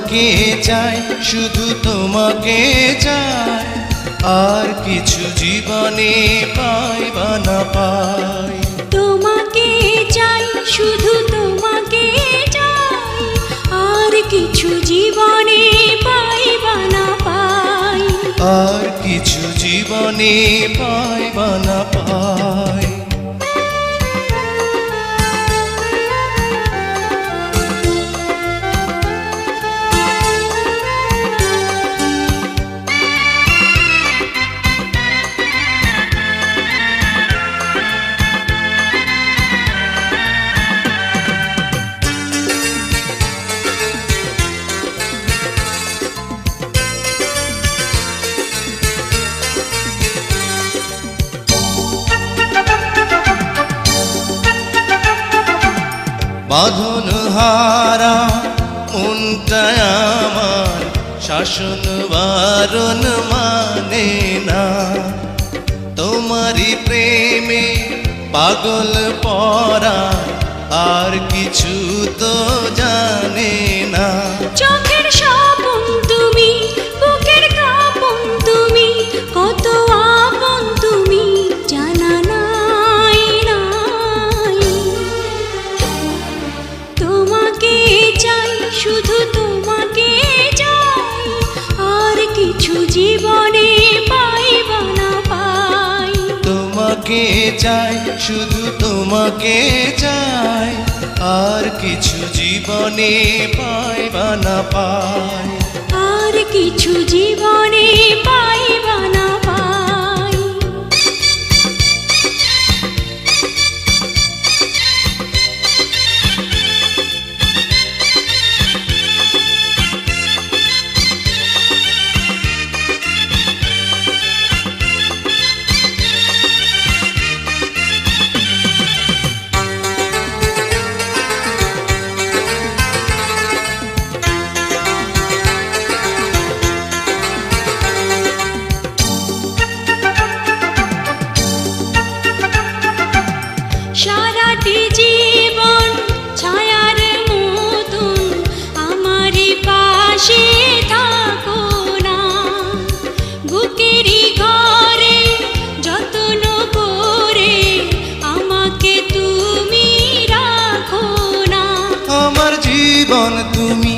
তোমাকে চাই, শুধু তোমাকে চাই, আর কিছু জীবনে পাই বা না পাই। তোমাকে চাই, শুধু তোমাকে চাই, আর কিছু জীবনে পাই বা না পাই। আর কিছু জীবনে পাই বা না পাই। বাঁধন হারা মনটা আমার শাসন বারণ মানে না। তোমারই প্রেমে পাগল পরা, আর কিছু তো জানে না। চোখের স্বপন তুমি, বুকের কাঁপন তুমি, কত আপন তুমি জানা নাই নাই। তোমাকে চাই, শুধু তোমাকে চাই, আর কিছু জীবনে পাই বা না পাই। তোমাকে চাই, শুধু তোমাকে চাই, আর কিছু জীবনে পাই বা না পাই। আর কিছু জীবনে পাই বা না পাই। সারাটি জীবন ছায়ার মতন আমারই পাশে থাকো না। বুকেরই ঘরে যত্ন করে আমাকে তুমি রাখো না। আমার জীবন তুমি,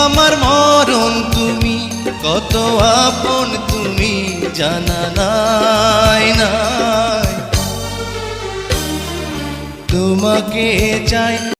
আমার মরণ তুমি, কত আপন তুমি জানা নাই নাই। তোমাকে চাই।